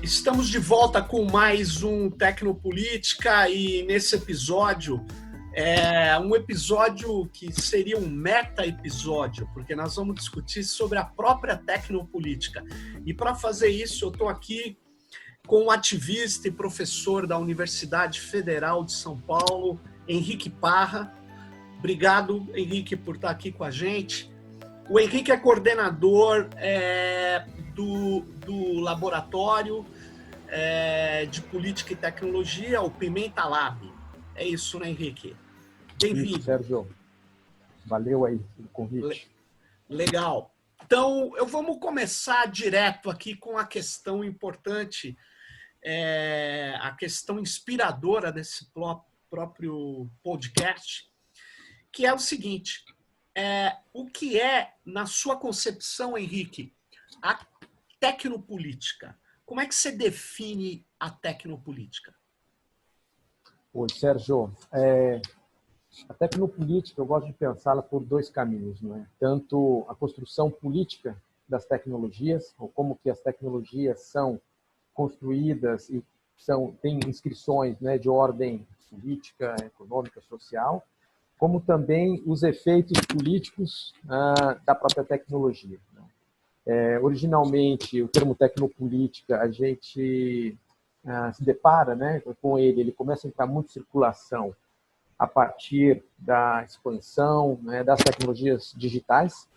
Estamos de volta com mais um Tecnopolítica e nesse episódio é um episódio que seria um meta-episódio, porque nós vamos discutir sobre a própria tecnopolítica. E para fazer isso, eu estou aqui com um ativista e professor da Universidade Federal de São Paulo, Henrique Parra. Obrigado, Henrique, por estar aqui com a gente. O Henrique é coordenador do laboratório de política e tecnologia, o Pimenta Lab. É isso, né, Henrique? Bem-vindo. Isso, Sérgio. Valeu aí pelo convite. Legal. Então, vamos começar direto aqui com a questão importante, a questão inspiradora desse próprio podcast, que é o seguinte: o que é, na sua concepção, Henrique, a tecnopolítica? Como é que você define a tecnopolítica? Oi, Sérgio. A tecnopolítica, eu gosto de pensá-la por dois caminhos, não é? Tanto a construção política das tecnologias, ou como que as tecnologias são construídas e têm inscrições, né, de ordem política, econômica, social, como também os efeitos políticos da própria tecnologia. Originalmente, o termo tecnopolítica, a gente se depara, né, com ele começa a entrar muito em circulação a partir da expansão, né, das tecnologias digitais.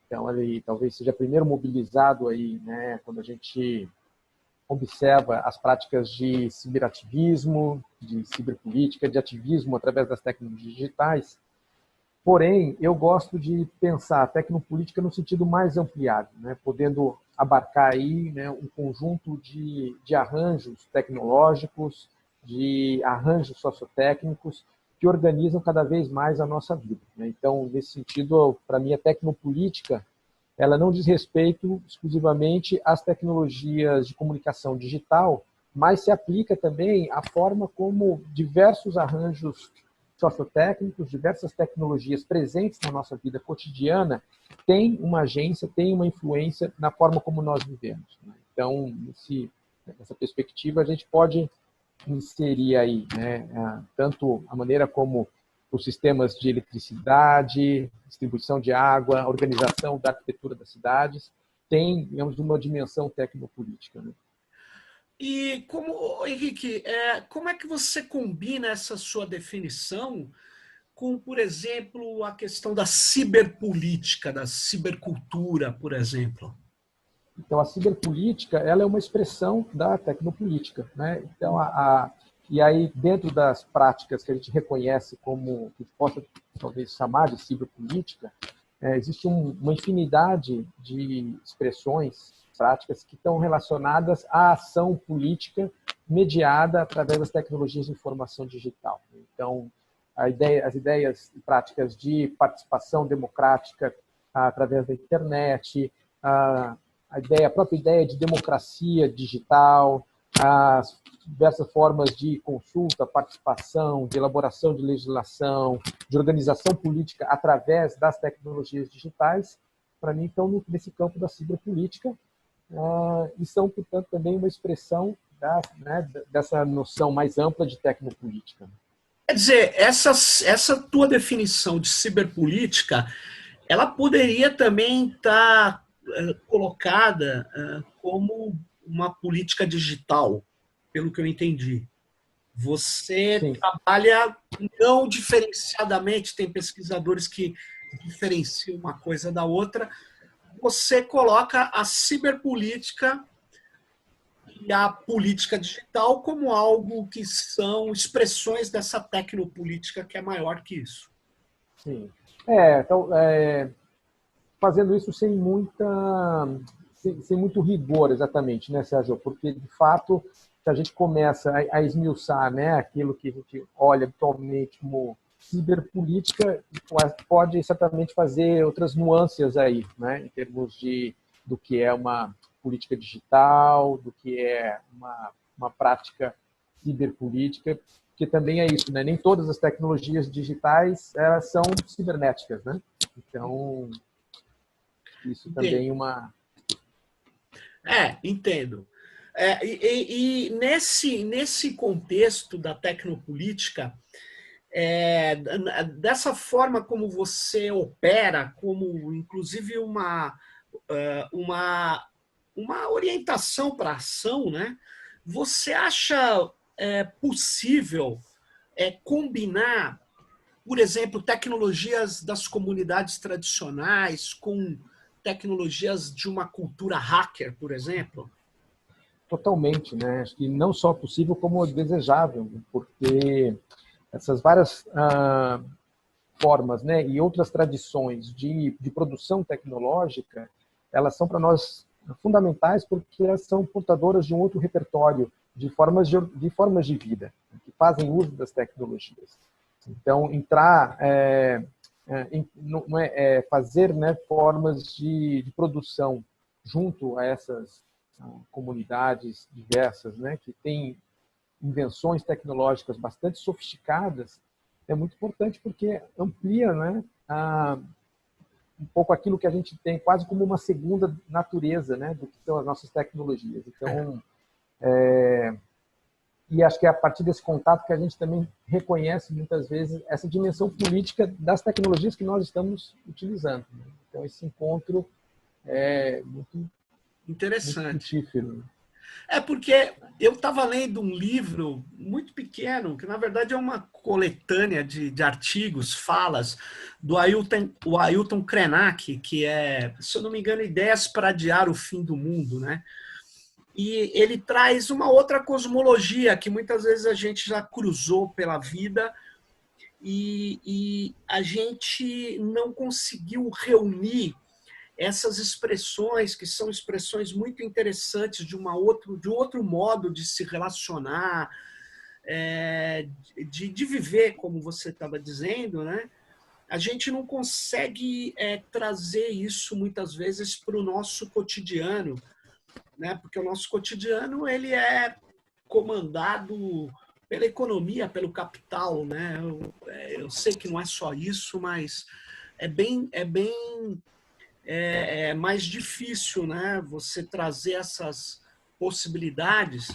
Então, ele talvez seja primeiro mobilizado aí, né, quando a gente observa as práticas de ciberativismo, de ciberpolítica, de ativismo através das tecnologias digitais. Porém, eu gosto de pensar a tecnopolítica no sentido mais ampliado, né, podendo abarcar aí, né, um conjunto de arranjos tecnológicos, de arranjos sociotécnicos que organizam cada vez mais a nossa vida, né? Então, nesse sentido, para mim, a tecnopolítica ela não diz respeito exclusivamente às tecnologias de comunicação digital, mas se aplica também à forma como diversos arranjos sociotécnicos, diversas tecnologias presentes na nossa vida cotidiana têm uma agência, têm uma influência na forma como nós vivemos. Então, nessa perspectiva, a gente pode inserir aí, né, tanto a maneira como os sistemas de eletricidade, distribuição de água, a organização da arquitetura das cidades, tem, digamos, uma dimensão tecnopolítica, né? E, Henrique, como é que você combina essa sua definição com, por exemplo, a questão da ciberpolítica, da cibercultura, por exemplo? Então, a ciberpolítica ela é uma expressão da tecnopolítica, né? Então, e aí, dentro das práticas que a gente reconhece como, que possa talvez chamar de ciberpolítica, existe uma infinidade de expressões, práticas que estão relacionadas à ação política mediada através das tecnologias de informação digital. Então, as ideias e práticas de participação democrática através da internet, a própria ideia de democracia digital, as diversas formas de consulta, participação, de elaboração de legislação, de organização política através das tecnologias digitais, para mim, estão nesse campo da ciberpolítica e são, portanto, também uma expressão dessa noção mais ampla de tecnopolítica. Quer dizer, essa tua definição de ciberpolítica, ela poderia também estar colocada como uma política digital, pelo que eu entendi. Você Sim. trabalha não diferenciadamente, tem pesquisadores que diferenciam uma coisa da outra. Você coloca a ciberpolítica e a política digital como algo que são expressões dessa tecnopolítica que é maior que isso. Sim. Então, fazendo isso sem muito rigor, exatamente, né, Sérgio? Porque, de fato, se a gente começa a esmiuçar, né, aquilo que a gente olha habitualmente como ciberpolítica, pode certamente fazer outras nuances aí, né, em termos do que é uma política digital, do que é uma prática ciberpolítica, que também é isso, né? Nem todas as tecnologias digitais elas são cibernéticas, né? Então, isso também é uma... entendo. Nesse contexto da tecnopolítica, dessa forma como você opera, como inclusive uma, uma orientação para a ação, né? Você acha possível combinar, por exemplo, tecnologias das comunidades tradicionais com tecnologias de uma cultura hacker, por exemplo? Totalmente, né? Acho que não só possível, como desejável, porque essas várias formas, né, e outras tradições de produção tecnológica, elas são para nós fundamentais porque elas são portadoras de um outro repertório de formas de vida que fazem uso das tecnologias. Então, entrar fazer, né, formas de produção junto a essas comunidades diversas, né, que têm invenções tecnológicas bastante sofisticadas, é muito importante porque amplia, né, um pouco aquilo que a gente tem quase como uma segunda natureza, né, do que são as nossas tecnologias. Então, e acho que é a partir desse contato que a gente também reconhece muitas vezes essa dimensão política das tecnologias que nós estamos utilizando, né? Então, esse encontro é muito Interessante. frutífero. Porque eu estava lendo um livro muito pequeno, que na verdade é uma coletânea de artigos, falas, do Ailton Krenak, que é, se eu não me engano, Ideias para Adiar o Fim do Mundo, né? E ele traz uma outra cosmologia que muitas vezes a gente já cruzou pela vida e a gente não conseguiu reunir essas expressões, que são expressões muito interessantes de um outro modo de se relacionar, de viver, como você estava dizendo, né? A gente não consegue trazer isso muitas vezes para o nosso cotidiano, né? Porque o nosso cotidiano ele é comandado pela economia, pelo capital, né? Eu sei que não é só isso, mas é mais difícil, né? Você trazer essas possibilidades,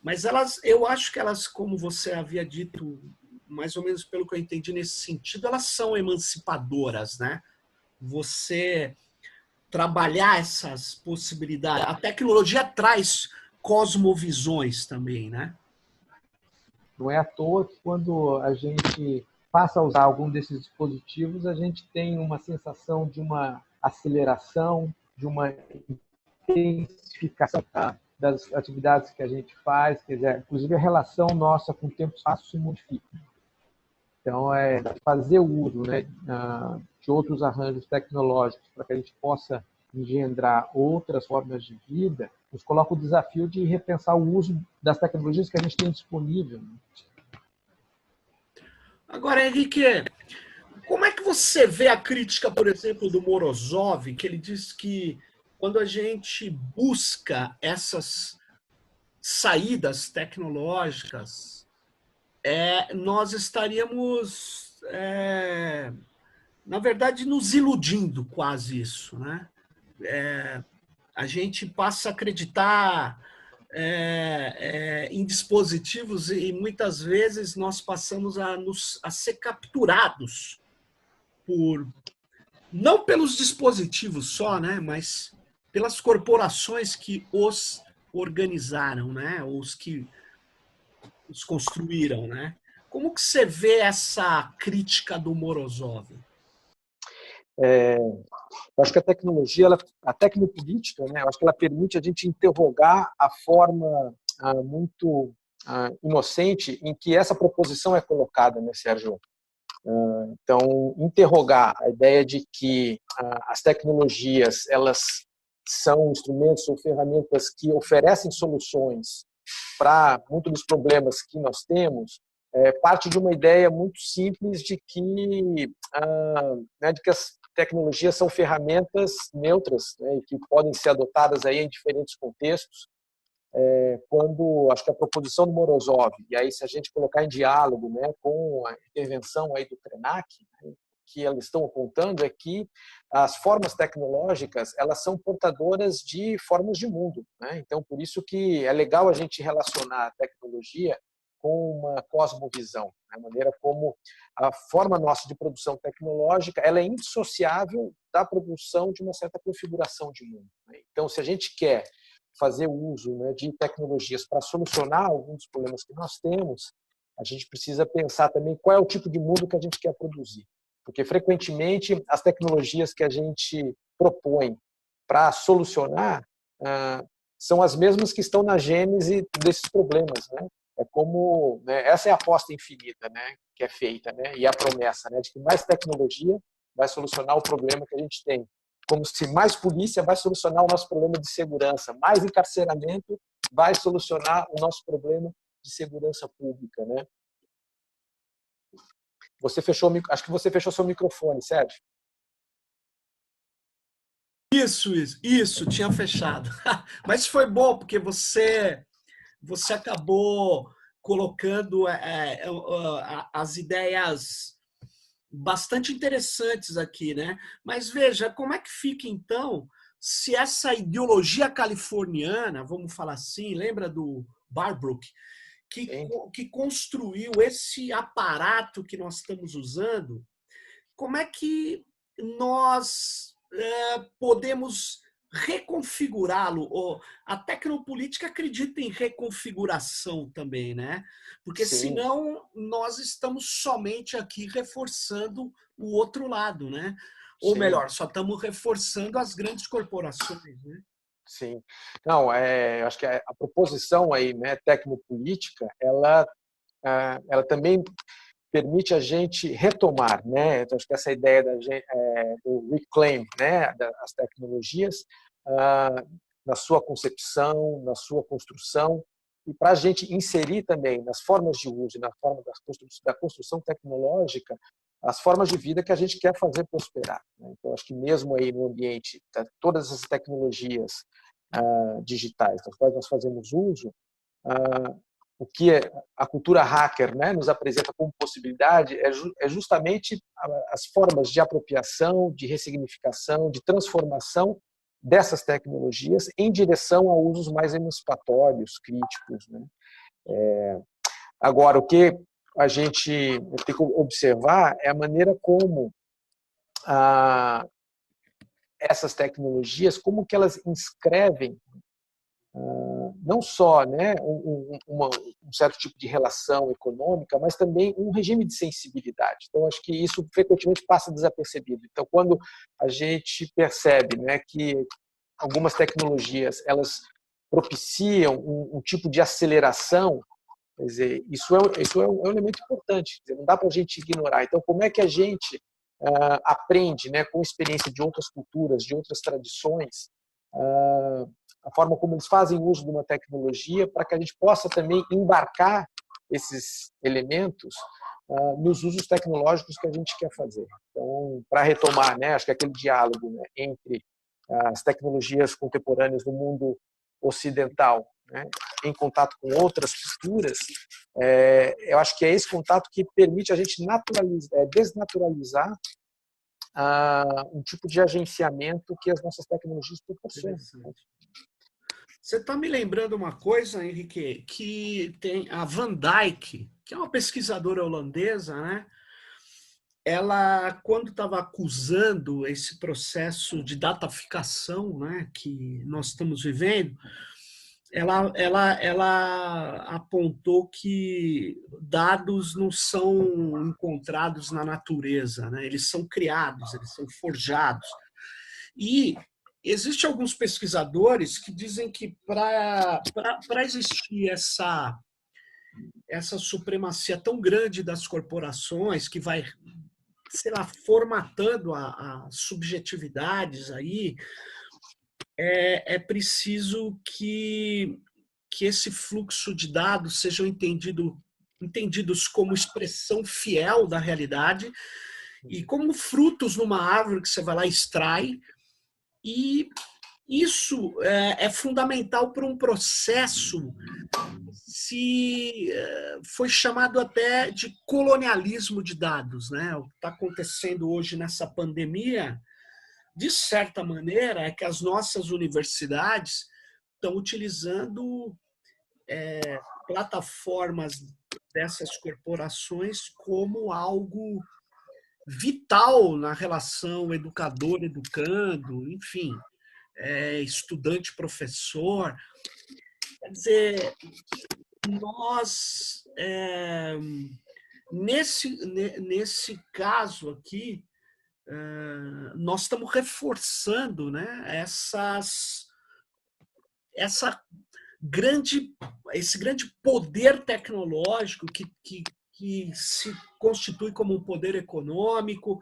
mas eu acho que elas, como você havia dito, mais ou menos pelo que eu entendi nesse sentido, elas são emancipadoras, né? Você trabalhar essas possibilidades. A tecnologia traz cosmovisões também, né? Não é à toa que quando a gente passa a usar algum desses dispositivos, a gente tem uma sensação de uma aceleração, de uma intensificação das atividades que a gente faz, quer dizer, inclusive a relação nossa com o tempo e espaço se modifica. Então, fazer o uso, né, de outros arranjos tecnológicos para que a gente possa engendrar outras formas de vida, nos coloca o desafio de repensar o uso das tecnologias que a gente tem disponível. Né? Agora, Henrique, como é que você vê a crítica, por exemplo, do Morozov, que ele diz que quando a gente busca essas saídas tecnológicas, nós estaríamos, na verdade, nos iludindo quase isso, né? A gente passa a acreditar em dispositivos e muitas vezes nós passamos a ser capturados por não pelos dispositivos só, né, mas pelas corporações que os organizaram, né, os que os construíram, né? Como que você vê essa crítica do Morozov? Eu acho que a tecnologia, a tecnopolítica, né, eu acho que ela permite a gente interrogar a forma muito inocente em que essa proposição é colocada, né, Sérgio? Então, interrogar a ideia de que as tecnologias elas são instrumentos ou ferramentas que oferecem soluções para muitos dos problemas que nós temos, parte de uma ideia muito simples de que, né, de que as tecnologias são ferramentas neutras, né, e que podem ser adotadas aí em diferentes contextos. Quando acho que a proposição do Morozov, e aí se a gente colocar em diálogo, né, com a intervenção aí do Krenak, né, que elas estão apontando é que as formas tecnológicas, elas são portadoras de formas de mundo, né? Então, por isso que é legal a gente relacionar a tecnologia com uma cosmovisão, né? A maneira como a forma nossa de produção tecnológica, ela é indissociável da produção de uma certa configuração de mundo, né? Então, se a gente quer fazer uso, né, de tecnologias para solucionar alguns dos problemas que nós temos, a gente precisa pensar também qual é o tipo de mundo que a gente quer produzir. Porque, frequentemente, as tecnologias que a gente propõe para solucionar são as mesmas que estão na gênese desses problemas, né? É como, né, essa é a aposta infinita, né, que é feita, né, e a promessa, né, de que mais tecnologia vai solucionar o problema que a gente tem. Como se mais polícia vai solucionar o nosso problema de segurança, mais encarceramento vai solucionar o nosso problema de segurança pública, né? Acho que você fechou seu microfone, Sérgio. Isso, tinha fechado. Mas foi bom, porque você acabou colocando as ideias bastante interessantes aqui, né? Mas veja, como é que fica então se essa ideologia californiana, vamos falar assim, lembra do Barbrook, que construiu esse aparato que nós estamos usando, como é que nós podemos reconfigurá-lo? A tecnopolítica acredita em reconfiguração também, né? Porque Sim. senão nós estamos somente aqui reforçando o outro lado, né? Ou melhor, só estamos reforçando as grandes corporações, né? Sim. Não, eu acho que a proposição aí, né, tecnopolítica, ela também permite a gente retomar, né? Então, acho que essa ideia do reclaim, né, das tecnologias, na sua concepção, na sua construção, e para a gente inserir também nas formas de uso, na forma da construção tecnológica, as formas de vida que a gente quer fazer prosperar, né? Então, acho que mesmo aí no ambiente, todas as tecnologias digitais das quais nós fazemos uso, o que a cultura hacker, né, nos apresenta como possibilidade é justamente as formas de apropriação, de ressignificação, de transformação dessas tecnologias em direção a usos mais emancipatórios, críticos, né? Agora, o que a gente tem que observar é a maneira como essas tecnologias, como que elas inscrevem não só, né, um certo tipo de relação econômica, mas também um regime de sensibilidade. Então, acho que isso frequentemente passa desapercebido. Então, quando a gente percebe, né, que algumas tecnologias elas propiciam um tipo de aceleração, quer dizer, isso é um elemento importante. Quer dizer, não dá para a gente ignorar. Então, como é que a gente aprende, né, com experiência de outras culturas, de outras tradições, a forma como eles fazem uso de uma tecnologia para que a gente possa também embarcar esses elementos nos usos tecnológicos que a gente quer fazer. Então, para retomar, né, acho que aquele diálogo, né, entre as tecnologias contemporâneas do mundo ocidental, né, em contato com outras culturas, eu acho que é esse contato que permite a gente desnaturalizar um tipo de agenciamento que as nossas tecnologias proporcionam. Você está me lembrando uma coisa, Henrique, que tem a Van Dijk, que é uma pesquisadora holandesa, né? Ela, quando estava acusando esse processo de dataficação, né, que nós estamos vivendo, ela apontou que dados não são encontrados na natureza, né? Eles são criados, eles são forjados. E existem alguns pesquisadores que dizem que para existir essa supremacia tão grande das corporações, que vai, sei lá, formatando as subjetividades aí, é preciso que esse fluxo de dados sejam entendidos como expressão fiel da realidade e como frutos numa árvore que você vai lá e extrai. E isso é fundamental para um processo foi chamado até de colonialismo de dados, né? O que está acontecendo hoje nessa pandemia, de certa maneira, é que as nossas universidades estão utilizando plataformas dessas corporações como algo vital na relação educador-educando, enfim, estudante-professor. Quer dizer, nós, nesse caso aqui, nós estamos reforçando, né, esse grande poder tecnológico que se constitui como um poder econômico.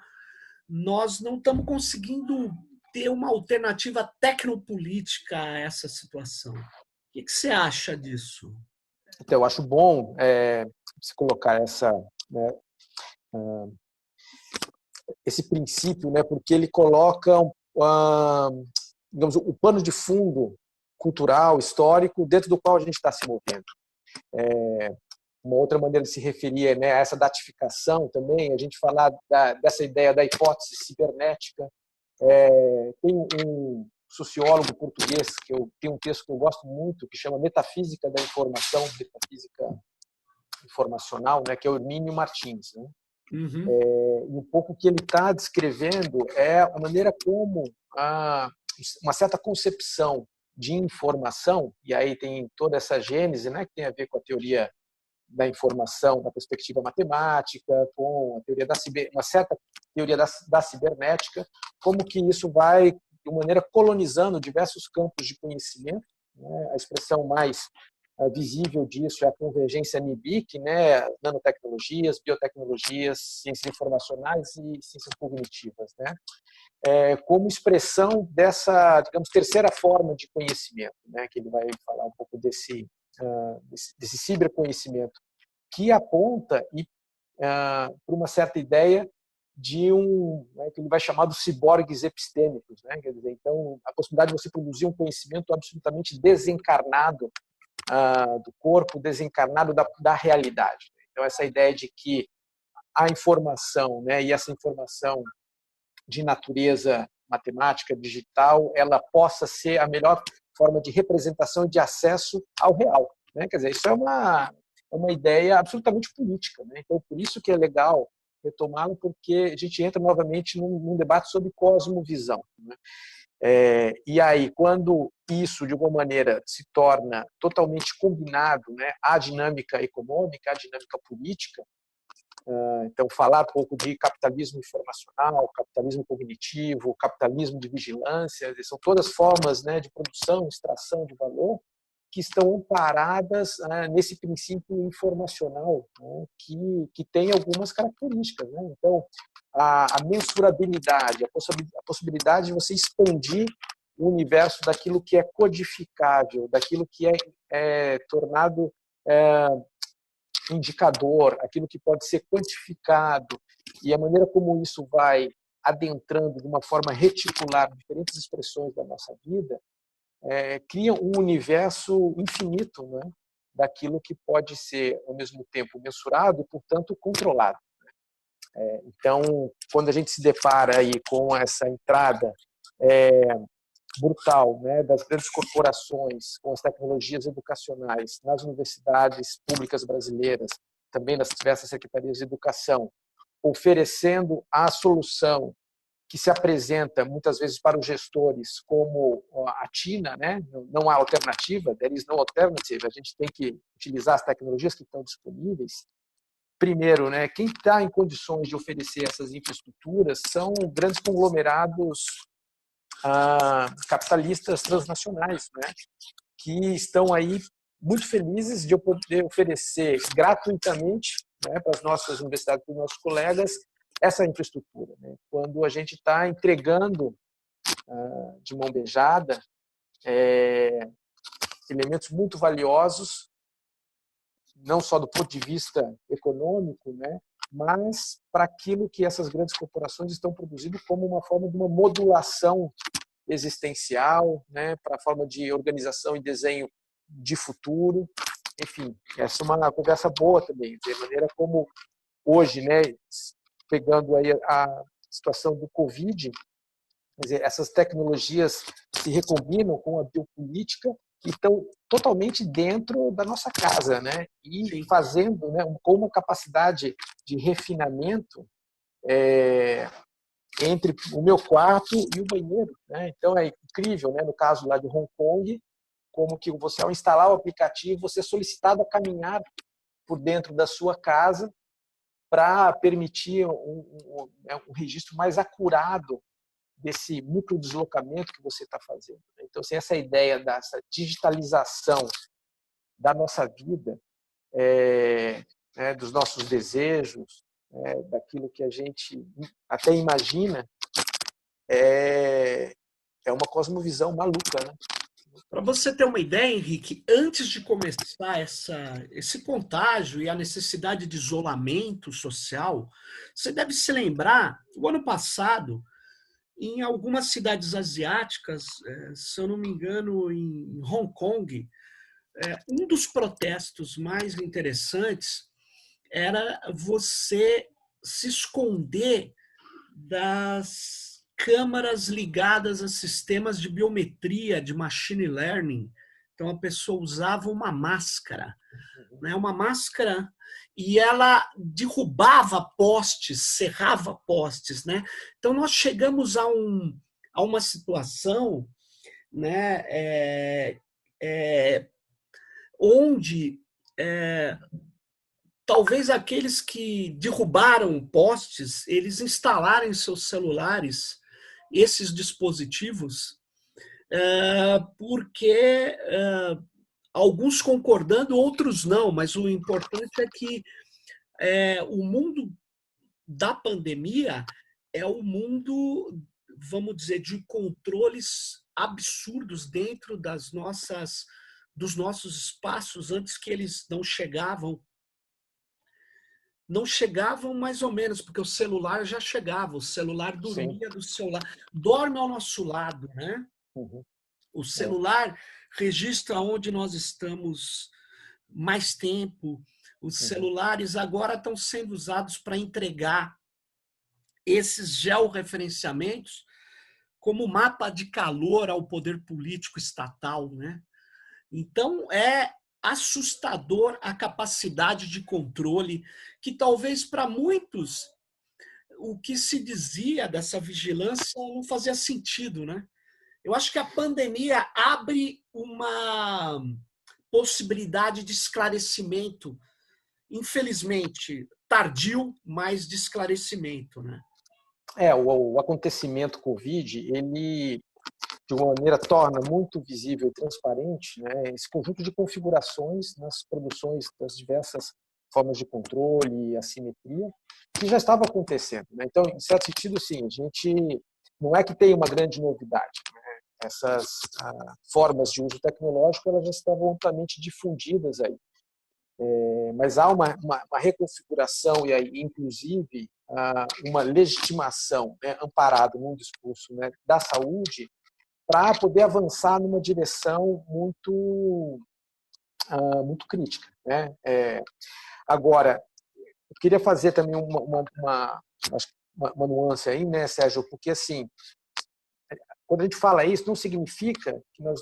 Nós não estamos conseguindo ter uma alternativa tecnopolítica a essa situação. O que você acha disso? Então, eu acho bom você colocar esse princípio, né, porque ele coloca digamos, o pano de fundo cultural, histórico, dentro do qual a gente está se movendo. Uma outra maneira de se referir, né, a essa datificação também, a gente falar dessa ideia da hipótese cibernética. Tem um sociólogo português que tem um texto que eu gosto muito, que chama Metafísica da Informação, Metafísica Informacional, né, que é o Hermínio Martins, né? Uhum. E um pouco o que ele está descrevendo é a maneira como uma certa concepção de informação, e aí tem toda essa gênese, né, que tem a ver com a teoria da informação na perspectiva matemática, com a teoria uma certa teoria da cibernética, como que isso vai, de maneira, colonizando diversos campos de conhecimento, né? A expressão mais visível disso é a convergência NIBIC, né? Nanotecnologias, biotecnologias, ciências informacionais e ciências cognitivas, né? Como expressão dessa, digamos, terceira forma de conhecimento, né? Que ele vai falar um pouco desse ciberconhecimento, que aponta para uma certa ideia de né, que ele vai chamar de ciborgues epistêmicos, né? Quer dizer, então, a possibilidade de você produzir um conhecimento absolutamente desencarnado do corpo, desencarnado da realidade. Então, essa ideia de que a informação, né, e essa informação de natureza matemática, digital, ela possa ser a melhor forma de representação e de acesso ao real, né? Quer dizer, isso é uma ideia absolutamente política, né? Então, por isso que é legal retomá-lo, porque a gente entra novamente num debate sobre cosmovisão, né? E aí, quando isso, de alguma maneira, se torna totalmente combinado, né, à dinâmica econômica, à dinâmica política, então, falar um pouco de capitalismo informacional, capitalismo cognitivo, capitalismo de vigilância, são todas formas, né, de produção, extração de valor que estão amparadas nesse princípio informacional, né, que tem algumas características, né? Então, a mensurabilidade, a possibilidade de você expandir o universo daquilo que é codificável, daquilo que é tornado indicador, aquilo que pode ser quantificado, e a maneira como isso vai adentrando de uma forma reticular diferentes expressões da nossa vida, cria um universo infinito, né, daquilo que pode ser, ao mesmo tempo, mensurado e, portanto, controlado. Então, quando a gente se depara aí com essa entrada brutal, né, das grandes corporações com as tecnologias educacionais nas universidades públicas brasileiras, também nas diversas secretarias de educação, oferecendo a solução que se apresenta muitas vezes para os gestores como a TINA, né? Não há alternativa, there is no alternative, a gente tem que utilizar as tecnologias que estão disponíveis. Primeiro, né, quem está em condições de oferecer essas infraestruturas são grandes conglomerados capitalistas transnacionais, né, que estão aí muito felizes de eu poder oferecer gratuitamente, né, para as nossas universidades, para os nossos colegas, essa infraestrutura, né? Quando a gente está entregando de mão beijada elementos muito valiosos, não só do ponto de vista econômico, né, mas para aquilo que essas grandes corporações estão produzindo como uma forma de uma modulação existencial, né, para a forma de organização e desenho de futuro. enfim, essa é uma conversa boa também, de maneira como hoje, né, pegando aí a situação do Covid, quer dizer, essas tecnologias se recombinam com a biopolítica e estão totalmente dentro da nossa casa, né? E Sim. fazendo, né, com uma capacidade de refinamento entre o meu quarto e o banheiro, né? Então é incrível, né? No caso lá de Hong Kong, como que você, ao instalar o aplicativo, você é solicitado a caminhar por dentro da sua casa para permitir um registro mais acurado desse microdeslocamento que você está fazendo. Então, assim, essa ideia dessa digitalização da nossa vida, dos nossos desejos, daquilo que a gente até imagina, é uma cosmovisão maluca, né? Para você ter uma ideia, Henrique, antes de começar esse contágio e a necessidade de isolamento social, você deve se lembrar, o ano passado, em algumas cidades asiáticas, se eu não me engano, em Hong Kong, um dos protestos mais interessantes era você se esconder das câmaras ligadas a sistemas de biometria, de machine learning. Então, a pessoa usava uma máscara, né? Uma máscara, e ela derrubava postes, serrava postes, né? Então, nós chegamos a uma situação, né, onde talvez aqueles que derrubaram postes, eles instalarem em seus celulares esses dispositivos, porque alguns concordando, outros não, mas o importante é que o mundo da pandemia é o mundo, vamos dizer, de controles absurdos dentro dos nossos espaços antes que eles não chegavam mais ou menos, porque o celular já chegava, o celular Sim. dormia do seu lado, dorme ao nosso lado, né? Uhum. O celular registra onde nós estamos mais tempo. Os celulares agora estão sendo usados para entregar esses georreferenciamentos como mapa de calor ao poder político estatal, né? Então, é assustador a capacidade de controle que talvez para muitos o que se dizia dessa vigilância não fazia sentido, né? Eu acho que a pandemia abre uma possibilidade de esclarecimento, infelizmente tardio, mas de esclarecimento, né? O acontecimento Covid, ele de uma maneira torna muito visível e transparente, né, esse conjunto de configurações nas produções das diversas formas de controle e assimetria que já estava acontecendo, né? Então, em certo sentido, sim, a gente não é que tem uma grande novidade, né? Essas formas de uso tecnológico elas já estavam amplamente difundidas aí. Mas há uma reconfiguração e aí, inclusive, uma legitimação, né, amparada num discurso, né, da saúde para poder avançar numa direção muito crítica, né? Agora, eu queria fazer também uma nuance aí, né, Sérgio? Porque, assim, quando a gente fala isso, não significa que nós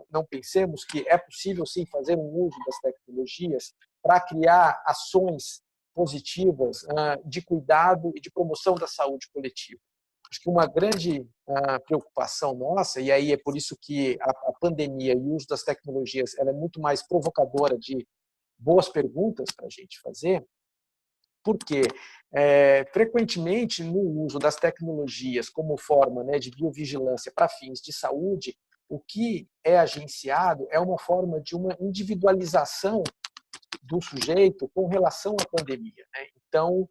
não pensemos que é possível, sim, fazer um uso das tecnologias para criar ações positivas de cuidado e de promoção da saúde coletiva. Acho que uma grande preocupação nossa, e aí é por isso que a pandemia e o uso das tecnologias ela é muito mais provocadora de boas perguntas para a gente fazer, porque frequentemente no uso das tecnologias como forma, né, de biovigilância para fins de saúde, o que é agenciado é uma forma de uma individualização do sujeito com relação à pandemia, né? Então,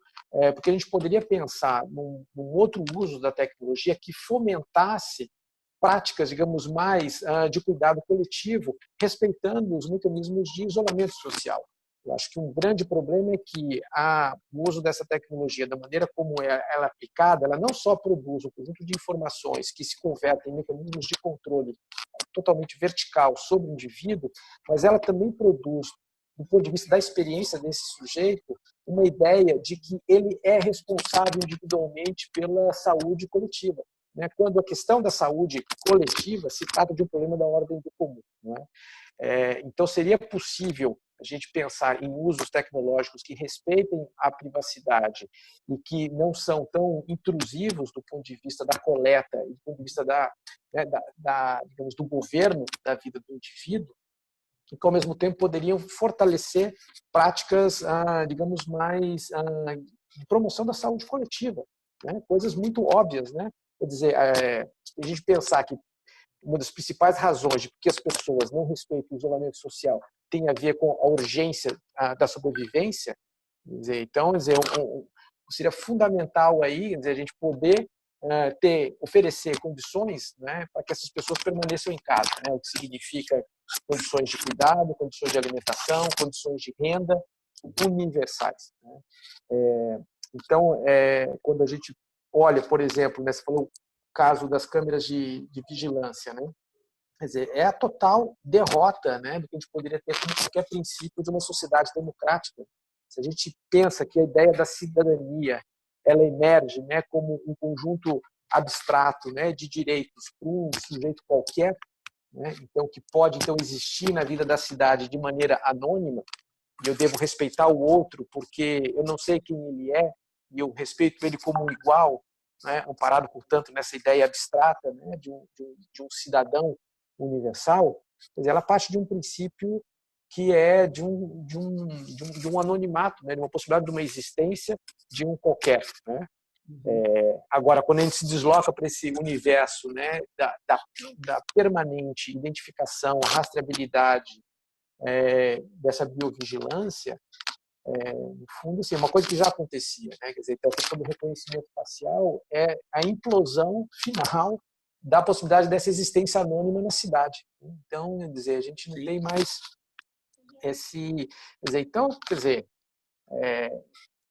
porque a gente poderia pensar num outro uso da tecnologia que fomentasse práticas, digamos, mais de cuidado coletivo, respeitando os mecanismos de isolamento social. Eu acho que um grande problema é que o uso dessa tecnologia, da maneira como ela é aplicada, ela não só produz um conjunto de informações que se convertem em mecanismos de controle totalmente vertical sobre o indivíduo, mas ela também produz, do ponto de vista da experiência desse sujeito, uma ideia de que ele é responsável individualmente pela saúde coletiva, né? Quando a questão da saúde coletiva se trata de um problema da ordem do comum, né? Então, seria possível a gente pensar em usos tecnológicos que respeitem a privacidade e que não são tão intrusivos do ponto de vista da coleta e do ponto de vista digamos, do governo da vida do indivíduo, que ao mesmo tempo poderiam fortalecer práticas, digamos, mais de promoção da saúde coletiva, né? Coisas muito óbvias, né? Quer dizer, a gente pensar que uma das principais razões de que as pessoas não respeitam o isolamento social tem a ver com a urgência da sobrevivência. Quer dizer, então, seria fundamental aí, quer dizer, a gente poder oferecer condições, né, para que essas pessoas permaneçam em casa, né, o que significa condições de cuidado, condições de alimentação, condições de renda universais, né? Então, quando a gente olha, por exemplo, né, você falou o caso das câmeras de vigilância, né? Quer dizer, é a total derrota, né, do que a gente poderia ter como qualquer princípio de uma sociedade democrática. Se a gente pensa que a ideia da cidadania ela emerge, né, como um conjunto abstrato, né, de direitos para um sujeito qualquer, né, então que pode então existir na vida da cidade de maneira anônima, e eu devo respeitar o outro porque eu não sei quem ele é e eu respeito ele como um igual, né, amparado, portanto, nessa ideia abstrata, né, de um cidadão universal. Quer dizer, ela parte de um princípio que é de um anonimato, né, de uma possibilidade de uma existência de um qualquer, né? Agora, quando a gente se desloca para esse universo, né, da permanente identificação, rastreabilidade, dessa biovigilância, no fundo, assim, é uma coisa que já acontecia, né? Quer dizer, então, a questão do reconhecimento facial é a implosão final da possibilidade dessa existência anônima na cidade. Então, quer dizer, a gente não tem mais esse... Quer dizer, então, quer dizer,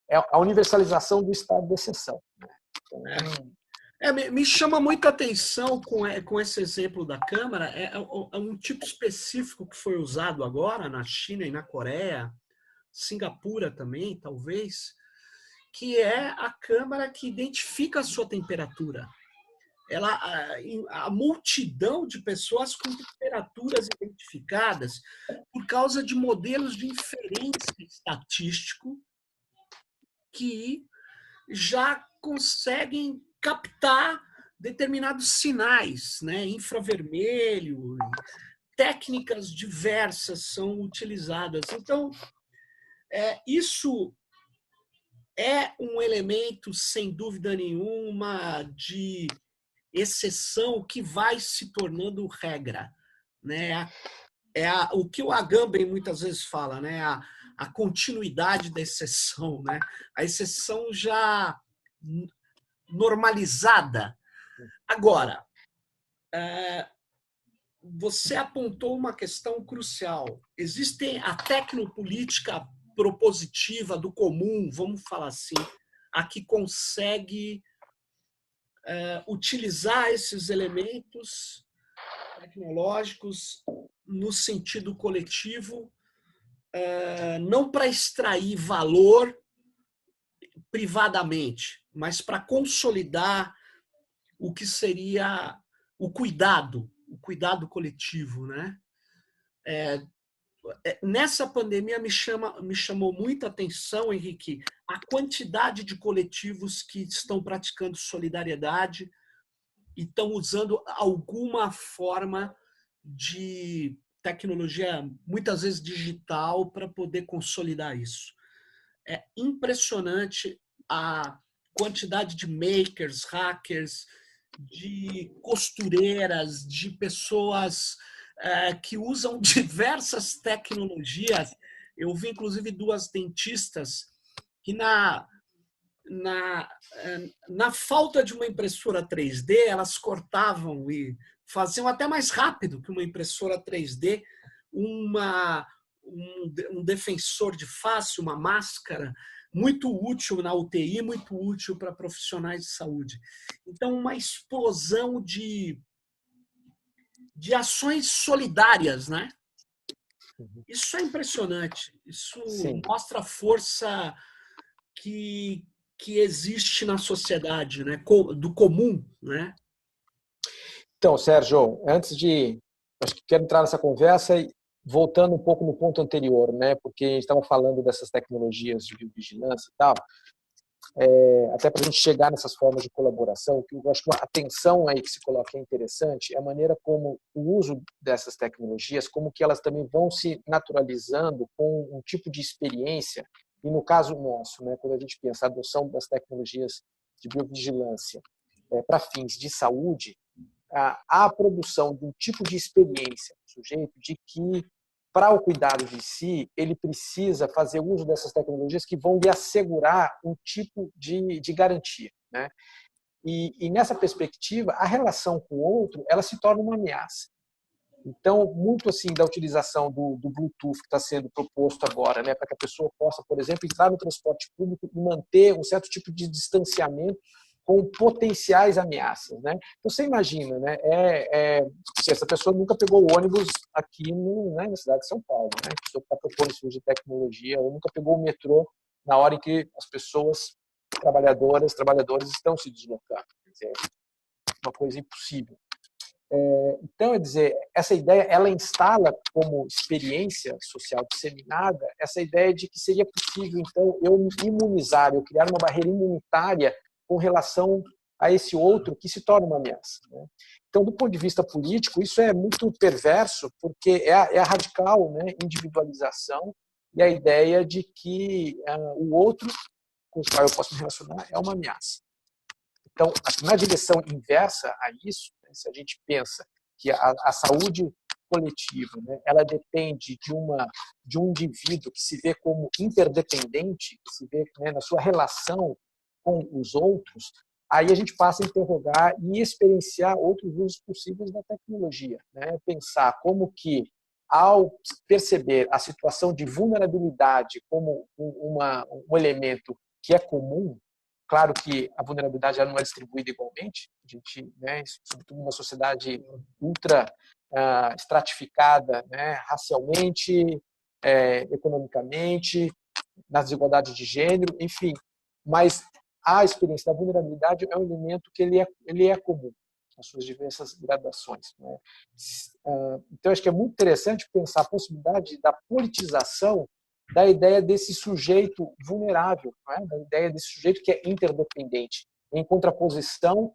é a universalização do estado de exceção, né? Então, me chama muita atenção com esse exemplo da Câmara, é um tipo específico que foi usado agora na China e na Coreia, Singapura também, talvez, que é a câmara que identifica a sua temperatura. A multidão de pessoas com temperaturas identificadas por causa de modelos de inferência estatístico que já conseguem captar determinados sinais, né? Infravermelho, técnicas diversas são utilizadas. Então, isso é um elemento, sem dúvida nenhuma, de exceção que vai se tornando regra, né? O que o Agamben muitas vezes fala, né? A continuidade da exceção, né? A exceção já normalizada. Agora, você apontou uma questão crucial. Existe a tecnopolítica propositiva do comum, vamos falar assim, a que consegue utilizar esses elementos tecnológicos no sentido coletivo, não para extrair valor privadamente, mas para consolidar o que seria o cuidado coletivo, né? Nessa pandemia me chamou muita atenção, Henrique, a quantidade de coletivos que estão praticando solidariedade e estão usando alguma forma de tecnologia, muitas vezes digital, para poder consolidar isso. É impressionante a quantidade de makers, hackers, de costureiras, de pessoas que usam diversas tecnologias. Eu vi, inclusive, 2 dentistas que, na falta de uma impressora 3D, elas cortavam e faziam até mais rápido que uma impressora 3D um defensor de face, uma máscara, muito útil na UTI, muito útil para profissionais de saúde. Então, uma explosão de de ações solidárias, né? Uhum. Isso é impressionante. Isso Sim. mostra a força que existe na sociedade, né? Do comum, né? Então, Sérgio, acho que quero entrar nessa conversa e voltando um pouco no ponto anterior, né? Porque a gente estava falando dessas tecnologias de biovigilância e tal, até para a gente chegar nessas formas de colaboração, que eu acho que a atenção aí que se coloca é interessante, é a maneira como o uso dessas tecnologias, como que elas também vão se naturalizando com um tipo de experiência, e no caso nosso, né, quando a gente pensa a adoção das tecnologias de biovigilância para fins de saúde, a produção de um tipo de experiência do sujeito de que, para o cuidado de si, ele precisa fazer uso dessas tecnologias que vão lhe assegurar um tipo de garantia, né? E nessa perspectiva, a relação com o outro, ela se torna uma ameaça. Então, muito assim da utilização do Bluetooth que está sendo proposto agora, né, para que a pessoa possa, por exemplo, entrar no transporte público e manter um certo tipo de distanciamento com potenciais ameaças, né? Então, você imagina, né? Se essa pessoa nunca pegou o ônibus aqui né, na cidade de São Paulo, né? A pessoa que está propondo esse uso de tecnologia, ou nunca pegou o metrô na hora em que as pessoas trabalhadores estão se deslocando. Quer dizer, uma coisa impossível. Então, é dizer, essa ideia, ela instala como experiência social disseminada essa ideia de que seria possível, então, eu me imunizar, eu criar uma barreira imunitária com relação a esse outro que se torna uma ameaça, né? Então, do ponto de vista político, isso é muito perverso, porque é a radical, né, individualização e a ideia de que o outro com o qual eu posso me relacionar é uma ameaça. Então, na direção inversa a isso, né, se a gente pensa que a saúde coletiva, né, ela depende de um indivíduo que se vê como interdependente, que se vê, né, na sua relação com os outros, aí a gente passa a interrogar e experienciar outros usos possíveis da tecnologia, né? Pensar como que, ao perceber a situação de vulnerabilidade como um elemento que é comum. Claro que a vulnerabilidade não é distribuída igualmente. A gente, né, sobretudo numa sociedade ultra estratificada, né, racialmente, economicamente, nas desigualdades de gênero, enfim. Mas a experiência da vulnerabilidade é um elemento que ele é comum nas suas diversas gradações, né? Então, acho que é muito interessante pensar a possibilidade da politização da ideia desse sujeito vulnerável, né? Da ideia desse sujeito que é interdependente, em contraposição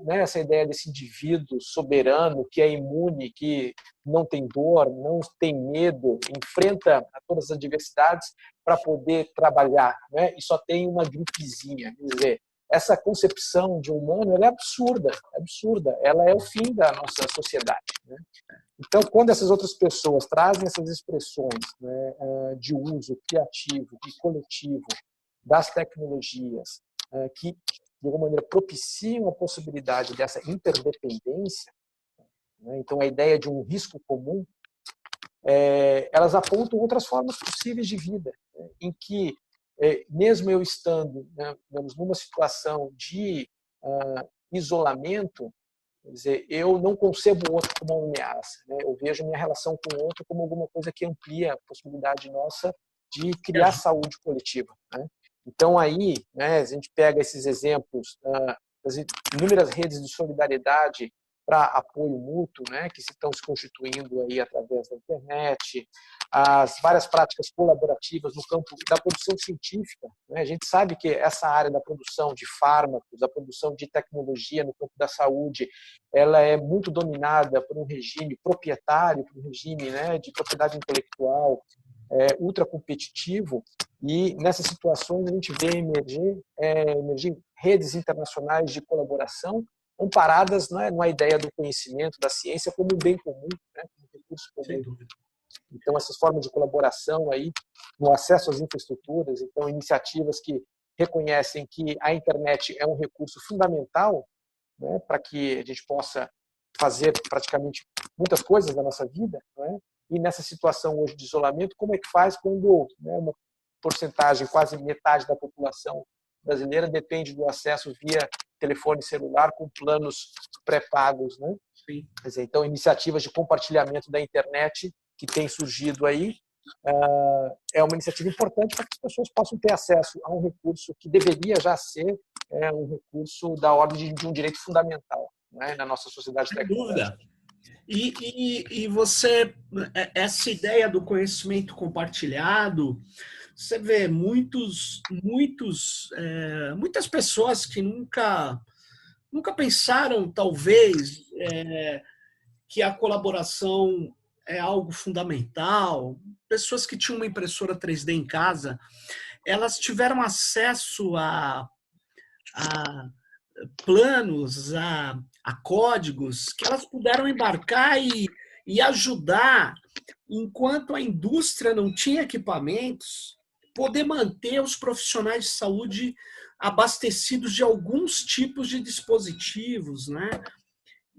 né, essa ideia desse indivíduo soberano, que é imune, que não tem dor, não tem medo, enfrenta todas as adversidades para poder trabalhar, né? E só tem uma gripezinha. Quer dizer, essa concepção de humano ela é absurda, ela é o fim da nossa sociedade, né? Então, quando essas outras pessoas trazem essas expressões, né, de uso criativo e coletivo das tecnologias, que, de alguma maneira, propiciam a possibilidade dessa interdependência, né, então a ideia de um risco comum, elas apontam outras formas possíveis de vida, né, em que, mesmo eu estando, né, digamos, numa situação de isolamento, quer dizer, eu não concebo o outro como uma ameaça, né? Eu vejo minha relação com o outro como alguma coisa que amplia a possibilidade nossa de criar saúde coletiva, né? Então, aí, né, a gente pega esses exemplos das inúmeras redes de solidariedade para apoio mútuo, né, que estão se constituindo aí através da internet, as várias práticas colaborativas no campo da produção científica, né? A gente sabe que essa área da produção de fármacos, da produção de tecnologia no campo da saúde, ela é muito dominada por um regime proprietário, por um regime, né, de propriedade intelectual ultra competitivo, e nessas situações a gente vê emergir redes internacionais de colaboração amparadas, né, numa ideia do conhecimento, da ciência como um bem comum, né, como um recurso comum. Sem dúvida. Então, essas formas de colaboração aí, no acesso às infraestruturas, então, iniciativas que reconhecem que a internet é um recurso fundamental, né, para que a gente possa fazer praticamente muitas coisas da nossa vida, né? E nessa situação hoje de isolamento, como é que faz quando, né, uma porcentagem, quase metade da população brasileira depende do acesso via telefone celular com planos pré-pagos, né? Sim. Quer dizer, então, iniciativas de compartilhamento da internet que tem surgido aí é uma iniciativa importante para que as pessoas possam ter acesso a um recurso que deveria já ser um recurso da ordem de um direito fundamental, né, na nossa sociedade Sem tecnológica. dúvida. E você, essa ideia do conhecimento compartilhado, você vê muitas pessoas que nunca pensaram, talvez, que a colaboração é algo fundamental. Pessoas que tinham uma impressora 3D em casa, elas tiveram acesso a planos, a códigos que elas puderam embarcar e ajudar, enquanto a indústria não tinha equipamentos, poder manter os profissionais de saúde abastecidos de alguns tipos de dispositivos, né?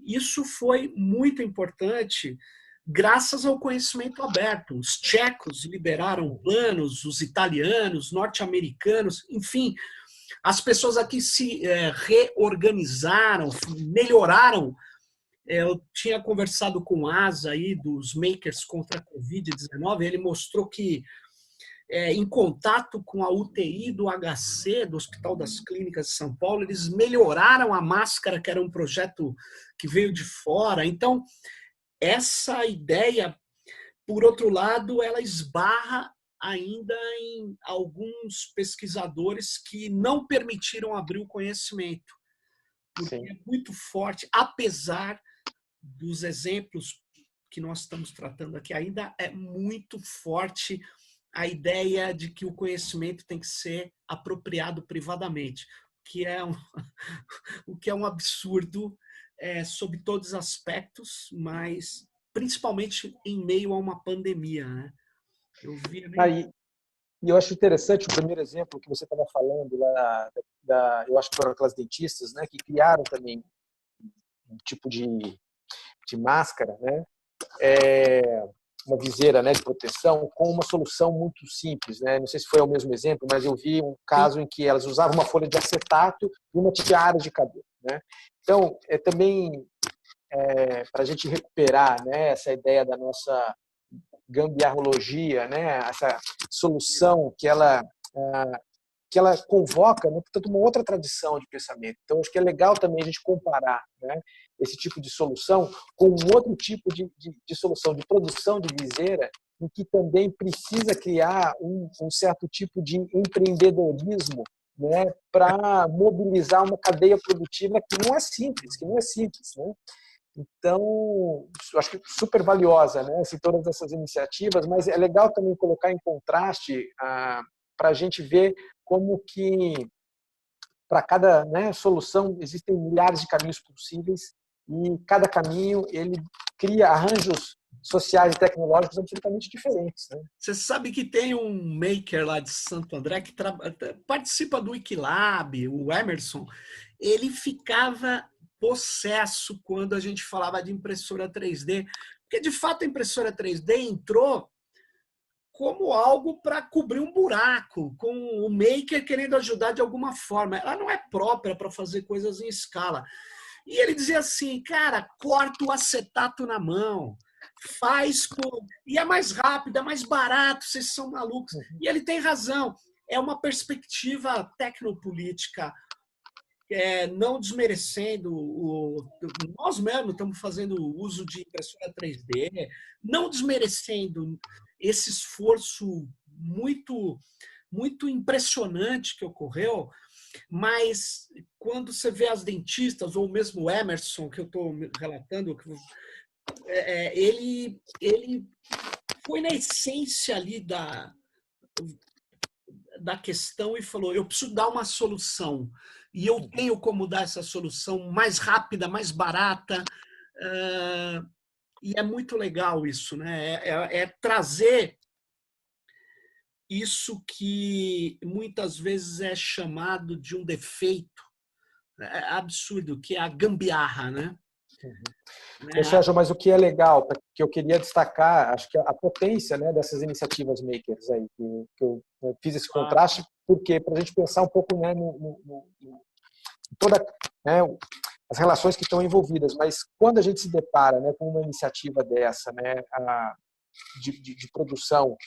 Isso foi muito importante graças ao conhecimento aberto. Os tchecos liberaram planos, os italianos, norte-americanos, enfim, as pessoas aqui se reorganizaram, melhoraram. Eu tinha conversado com o Asa aí dos Makers contra a Covid-19, ele mostrou que em contato com a UTI do HC, do Hospital das Clínicas de São Paulo, eles melhoraram a máscara, que era um projeto que veio de fora. Então, essa ideia, por outro lado, ela esbarra ainda em alguns pesquisadores que não permitiram abrir o conhecimento, porque Sim. é muito forte, apesar dos exemplos que nós estamos tratando aqui, ainda é muito forte a ideia de que o conhecimento tem que ser apropriado privadamente, que é o que é um absurdo sob todos os aspectos, mas principalmente em meio a uma pandemia, né? Eu vi E eu acho interessante o primeiro exemplo que você estava falando lá, eu acho que foram aquelas dentistas, né, que criaram também um tipo de máscara, né, uma viseira, né, de proteção com uma solução muito simples, né? Não sei se foi o mesmo exemplo, mas eu vi um caso em que elas usavam uma folha de acetato e uma tiara de cabelo, né? Então, também para a gente recuperar, né, essa ideia da nossa gambiarrologia, né, essa solução que ela convoca, né, portanto, uma outra tradição de pensamento. Então, acho que é legal também a gente comparar, né, esse tipo de solução com um outro tipo de solução de produção de viseira, em que também precisa criar um certo tipo de empreendedorismo, né, para mobilizar uma cadeia produtiva que não é simples, né? Então, eu acho que super valiosa, né, assim, todas essas iniciativas, mas é legal também colocar em contraste para a gente ver como que para cada, né, solução existem milhares de caminhos possíveis e cada caminho ele cria arranjos sociais e tecnológicos absolutamente diferentes, né? Você sabe que tem um maker lá de Santo André que participa do Wikilab, o Emerson. Ele ficava possesso quando a gente falava de impressora 3D, porque de fato a impressora 3D entrou como algo para cobrir um buraco, com o maker querendo ajudar de alguma forma. Ela não é própria para fazer coisas em escala. E ele dizia assim, cara, corta o acetato na mão, faz com... E é mais rápido, é mais barato, vocês são malucos. E ele tem razão. É uma perspectiva tecnopolítica, não desmerecendo nós mesmos estamos fazendo uso de impressora 3D, não desmerecendo esse esforço muito impressionante que ocorreu, mas quando você vê as dentistas, ou mesmo o Emerson, que eu estou relatando, ele foi na essência ali da questão e falou, eu preciso dar uma solução. E eu tenho como dar essa solução mais rápida, mais barata. E é muito legal isso, né? É trazer isso que muitas vezes é chamado de um defeito absurdo, que é a gambiarra, né? Sérgio, mas o que é legal, que eu queria destacar, acho que a potência, né, dessas iniciativas makers aí, que eu fiz esse contraste, porque para a gente pensar um pouco, né, toda, né, as relações que estão envolvidas. Mas quando a gente se depara, né, com uma iniciativa dessa, né, de produção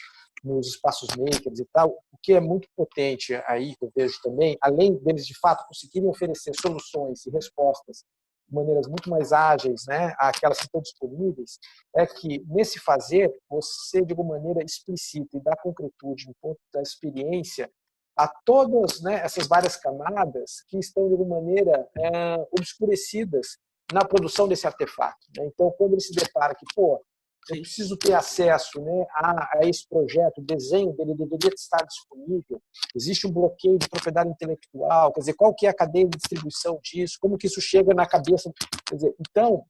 nos espaços makers e tal, o que é muito potente aí, que eu vejo também, além deles de fato conseguirem oferecer soluções e respostas de maneiras muito mais ágeis, né, àquelas que estão disponíveis, é que nesse fazer você de alguma maneira explicita e dá concretude no ponto da experiência a todas, né, essas várias camadas que estão de alguma maneira obscurecidas na produção desse artefato, né? Então, quando ele se depara que, eu preciso ter acesso, né, a esse projeto, o desenho dele deveria estar disponível, existe um bloqueio de propriedade intelectual, quer dizer, qual que é a cadeia de distribuição disso, como que isso chega na cabeça, quer dizer, então,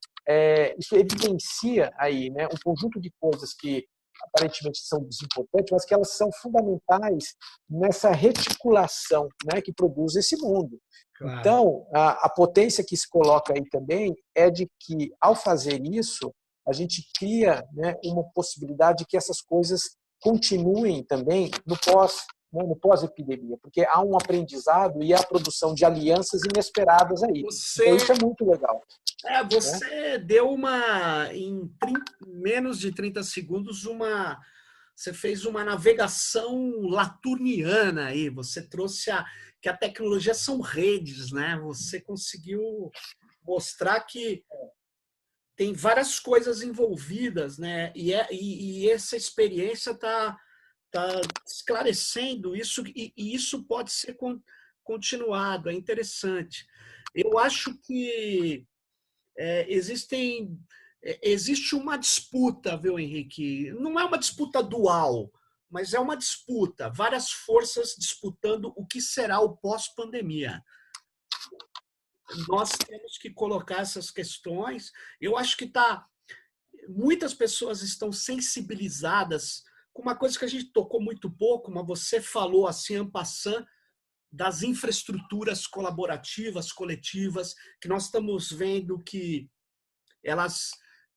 isso evidencia aí, né, um conjunto de coisas que aparentemente são desimportantes, mas que elas são fundamentais nessa reticulação, né, que produz esse mundo. Claro. Então, a potência que se coloca aí também é de que, ao fazer isso, a gente cria, né, uma possibilidade de que essas coisas continuem também no pós-epidemia, porque há um aprendizado e a produção de alianças inesperadas aí. Então, isso é muito legal. Você deu menos de 30 segundos, você fez uma navegação laturniana aí, você trouxe que a tecnologia são redes, né? Você conseguiu mostrar que tem várias coisas envolvidas, né? E essa experiência está esclarecendo isso, e isso pode ser continuado, é interessante. Eu acho que existe uma disputa, viu, Henrique? Não é uma disputa dual, mas é uma disputa, várias forças disputando o que será o pós-pandemia. Nós temos que colocar essas questões. Eu acho que muitas pessoas estão sensibilizadas com uma coisa que a gente tocou muito pouco, mas você falou assim, en passant, das infraestruturas colaborativas, coletivas, que nós estamos vendo que elas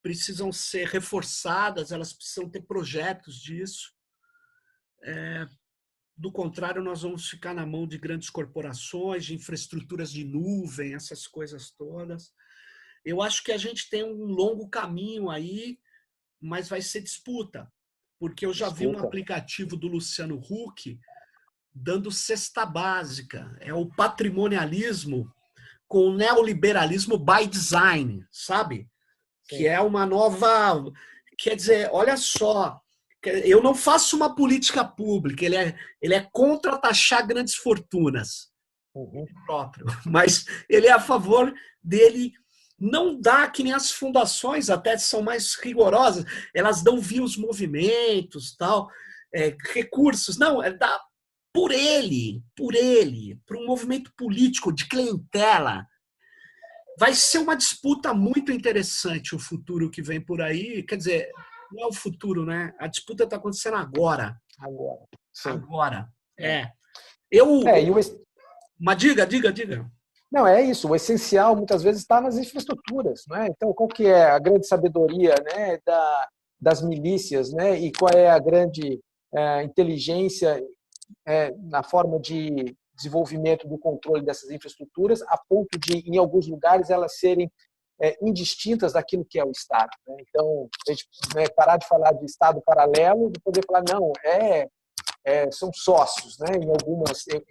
precisam ser reforçadas, elas precisam ter projetos disso. Do contrário, nós vamos ficar na mão de grandes corporações, de infraestruturas de nuvem, essas coisas todas. Eu acho que a gente tem um longo caminho aí, mas vai ser disputa, porque eu já vi um aplicativo do Luciano Huck dando cesta básica. É o patrimonialismo com o neoliberalismo by design, sabe? Sim. Que é uma nova... Quer dizer, olha só, eu não faço uma política pública, ele é contra taxar grandes fortunas, próprio, mas ele é a favor dele não dar, que nem as fundações até são mais rigorosas, elas dão via os movimentos, tal, recursos, não, dá por ele, para um movimento político de clientela. Vai ser uma disputa muito interessante o futuro que vem por aí. Quer dizer, não é o futuro, né? A disputa está acontecendo agora. Sim. Agora. Mas diga. Não, é isso. O essencial, muitas vezes, está nas infraestruturas. Né? Então, qual que é a grande sabedoria, né, das milícias, né? E qual é a grande inteligência na forma de desenvolvimento do controle dessas infraestruturas, a ponto de, em alguns lugares, elas serem indistintas daquilo que é o Estado. Né? Então, a gente parar de falar de Estado paralelo e poder falar, não, são sócios, né? em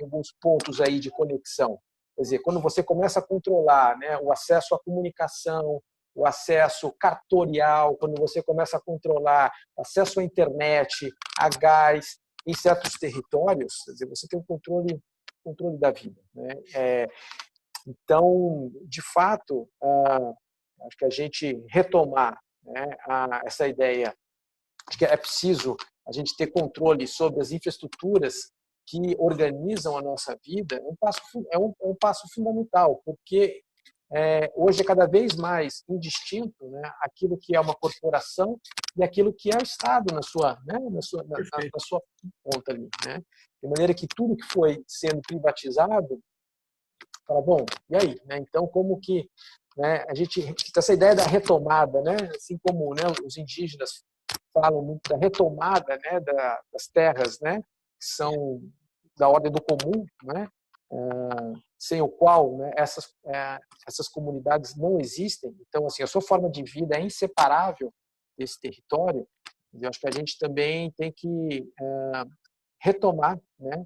alguns pontos aí de conexão. Quer dizer, quando você começa a controlar, né, o acesso à comunicação, o acesso cartorial, quando você começa a controlar o acesso à internet, a gás, em certos territórios, quer dizer, você tem um controle da vida. Né? Então, de fato, acho que a gente retomar, né, essa ideia de que é preciso a gente ter controle sobre as infraestruturas que organizam a nossa vida é um passo fundamental, porque hoje é cada vez mais indistinto, né, aquilo que é uma corporação e aquilo que é o Estado na sua ponta ali. Né? De maneira que tudo que foi sendo privatizado, fala, bom, e aí? Né? Então, como que, né, a gente... Essa ideia da retomada, né, assim como, né, os indígenas falam muito da retomada, né, das terras, né, que são da ordem do comum, né, sem o qual, né, essas comunidades não existem. Então, assim, a sua forma de vida é inseparável desse território. Eu acho que a gente também tem que retomar, né,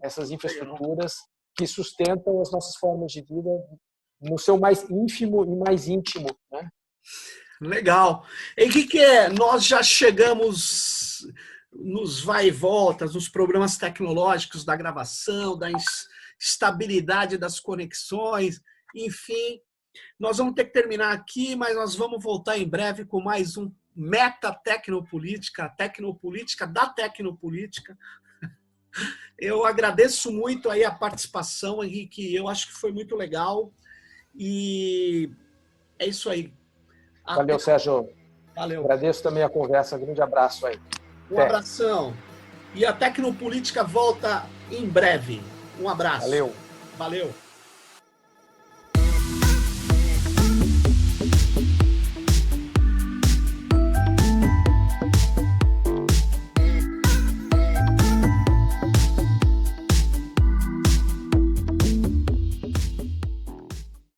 essas infraestruturas que sustentam as nossas formas de vida no seu mais ínfimo e mais íntimo, né? Legal. E que é? Nós já chegamos nos vai e voltas, nos problemas tecnológicos da gravação, da estabilidade das conexões, enfim. Nós vamos ter que terminar aqui, mas nós vamos voltar em breve com mais um Meta Tecnopolítica, a tecnopolítica da tecnopolítica. Eu agradeço muito aí a participação, Henrique. Eu acho que foi muito legal. E é isso aí. Valeu, Sérgio. Valeu. Agradeço também a conversa. Um grande abraço aí. Um abração. E a Tecnopolítica volta em breve. Um abraço. Valeu. Valeu.